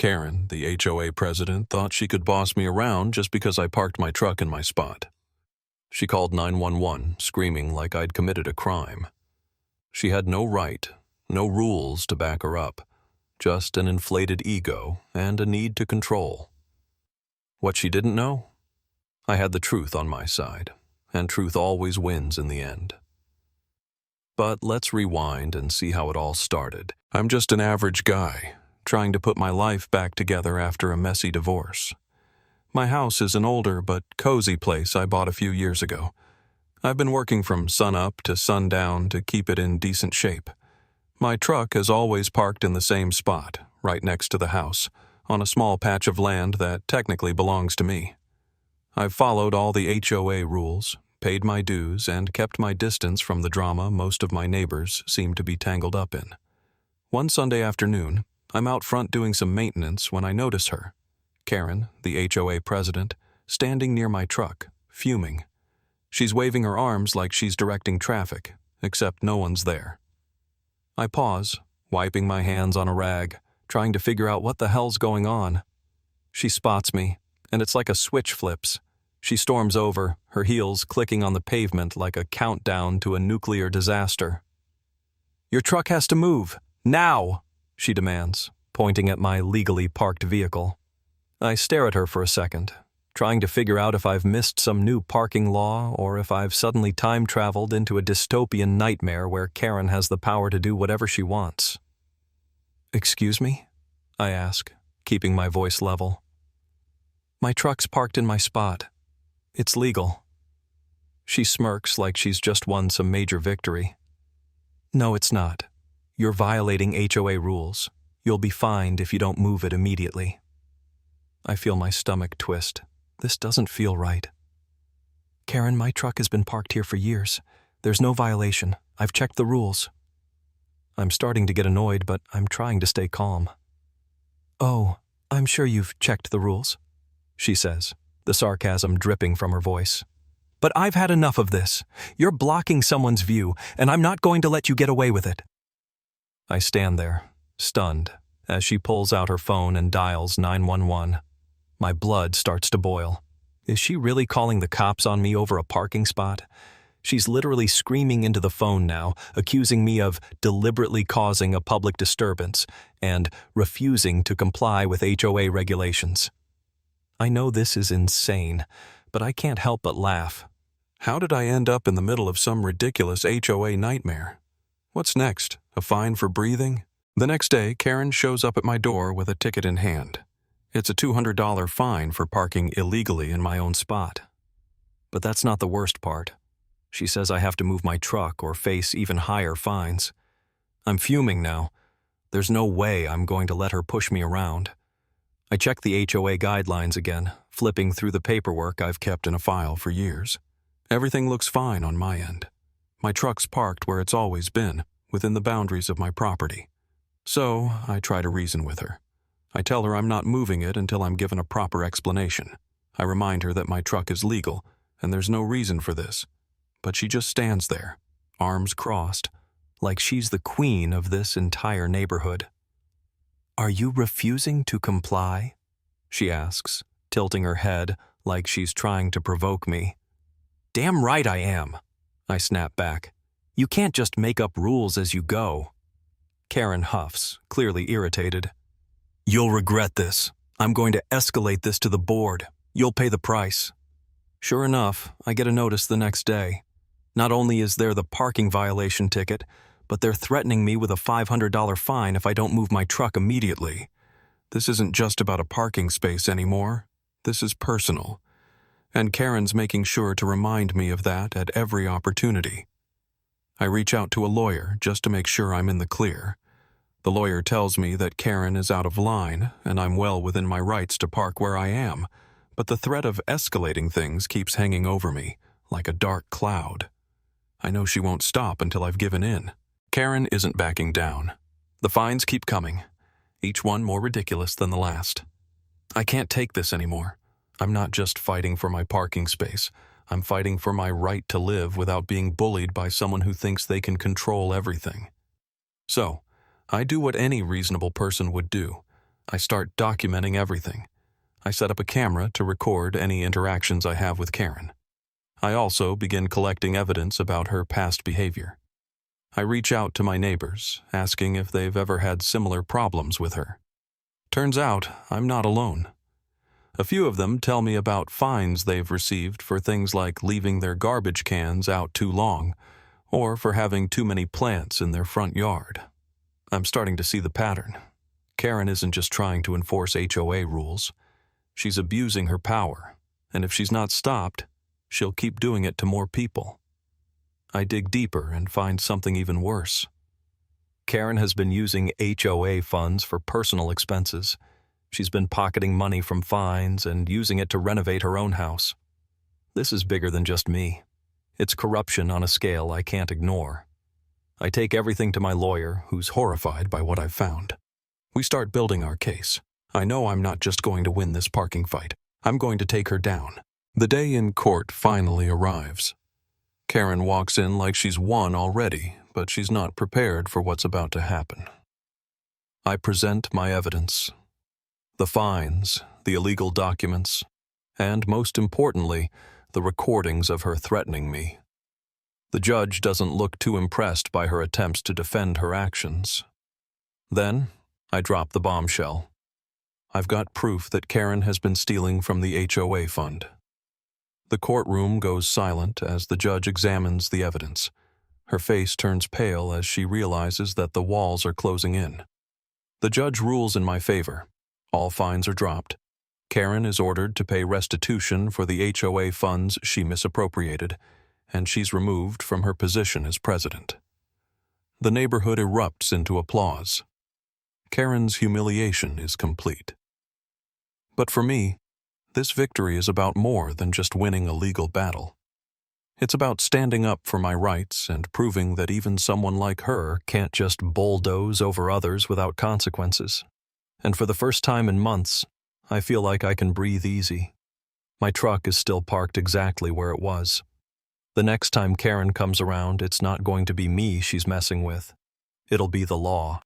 Karen, the HOA president, thought she could boss me around just because I parked my truck in my spot. She called 911, screaming like I'd committed a crime. She had no right, no rules to back her up, just an inflated ego and a need to control. What she didn't know? I had the truth on my side, and truth always wins in the end. But let's rewind and see how it all started. I'm just an average guy, trying to put my life back together after a messy divorce. My house is an older but cozy place I bought a few years ago. I've been working from sunup to sundown to keep it in decent shape. My truck has always parked in the same spot, right next to the house, on a small patch of land that technically belongs to me. I've followed all the HOA rules, paid my dues, and kept my distance from the drama most of my neighbors seem to be tangled up in. One Sunday afternoon, I'm out front doing some maintenance when I notice her, Karen, the HOA president, standing near my truck, fuming. She's waving her arms like she's directing traffic, except no one's there. I pause, wiping my hands on a rag, trying to figure out what the hell's going on. She spots me, and it's like a switch flips. She storms over, her heels clicking on the pavement like a countdown to a nuclear disaster. "Your truck has to move, now!" she demands, pointing at my legally parked vehicle. I stare at her for a second, trying to figure out if I've missed some new parking law or if I've suddenly time-traveled into a dystopian nightmare where Karen has the power to do whatever she wants. "Excuse me?" I ask, keeping my voice level. "My truck's parked in my spot. It's legal." She smirks like she's just won some major victory. "No, it's not. You're violating HOA rules. You'll be fined if you don't move it immediately." I feel my stomach twist. This doesn't feel right. "Karen, my truck has been parked here for years. There's no violation. I've checked the rules." I'm starting to get annoyed, but I'm trying to stay calm. "Oh, I'm sure you've checked the rules," she says, the sarcasm dripping from her voice. "But I've had enough of this. You're blocking someone's view, and I'm not going to let you get away with it." I stand there, stunned, as she pulls out her phone and dials 911. My blood starts to boil. Is she really calling the cops on me over a parking spot? She's literally screaming into the phone now, accusing me of deliberately causing a public disturbance and refusing to comply with HOA regulations. I know this is insane, but I can't help but laugh. How did I end up in the middle of some ridiculous HOA nightmare? What's next? A fine for breathing? The next day, Karen shows up at my door with a ticket in hand. It's a $200 fine for parking illegally in my own spot. But that's not the worst part. She says I have to move my truck or face even higher fines. I'm fuming now. There's no way I'm going to let her push me around. I check the HOA guidelines again, flipping through the paperwork I've kept in a file for years. Everything looks fine on my end. My truck's parked where it's always been, within the boundaries of my property. So I try to reason with her. I tell her I'm not moving it until I'm given a proper explanation. I remind her that my truck is legal, and there's no reason for this. But she just stands there, arms crossed, like she's the queen of this entire neighborhood. "Are you refusing to comply?" she asks, tilting her head like she's trying to provoke me. "Damn right I am," I snap back. "You can't just make up rules as you go." Karen huffs, clearly irritated. "You'll regret this. I'm going to escalate this to the board. You'll pay the price." Sure enough, I get a notice the next day. Not only is there the parking violation ticket, but they're threatening me with a $500 fine if I don't move my truck immediately. This isn't just about a parking space anymore. This is personal. And Karen's making sure to remind me of that at every opportunity. I reach out to a lawyer just to make sure I'm in the clear. The lawyer tells me that Karen is out of line and I'm well within my rights to park where I am, but the threat of escalating things keeps hanging over me like a dark cloud. I know she won't stop until I've given in. Karen isn't backing down. The fines keep coming, each one more ridiculous than the last. I can't take this anymore. I'm not just fighting for my parking space. I'm fighting for my right to live without being bullied by someone who thinks they can control everything. So, I do what any reasonable person would do. I start documenting everything. I set up a camera to record any interactions I have with Karen. I also begin collecting evidence about her past behavior. I reach out to my neighbors, asking if they've ever had similar problems with her. Turns out I'm not alone. A few of them tell me about fines they've received for things like leaving their garbage cans out too long, or for having too many plants in their front yard. I'm starting to see the pattern. Karen isn't just trying to enforce HOA rules. She's abusing her power, and if she's not stopped, she'll keep doing it to more people. I dig deeper and find something even worse. Karen has been using HOA funds for personal expenses. She's been pocketing money from fines and using it to renovate her own house. This is bigger than just me. It's corruption on a scale I can't ignore. I take everything to my lawyer, who's horrified by what I've found. We start building our case. I know I'm not just going to win this parking fight. I'm going to take her down. The day in court finally arrives. Karen walks in like she's won already, but she's not prepared for what's about to happen. I present my evidence. The fines, the illegal documents, and most importantly, the recordings of her threatening me. The judge doesn't look too impressed by her attempts to defend her actions. Then, I drop the bombshell. I've got proof that Karen has been stealing from the HOA fund. The courtroom goes silent as the judge examines the evidence. Her face turns pale as she realizes that the walls are closing in. The judge rules in my favor. All fines are dropped. Karen is ordered to pay restitution for the HOA funds she misappropriated, and she's removed from her position as president. The neighborhood erupts into applause. Karen's humiliation is complete. But for me, this victory is about more than just winning a legal battle. It's about standing up for my rights and proving that even someone like her can't just bulldoze over others without consequences. And for the first time in months, I feel like I can breathe easy. My truck is still parked exactly where it was. The next time Karen comes around, it's not going to be me she's messing with. It'll be the law.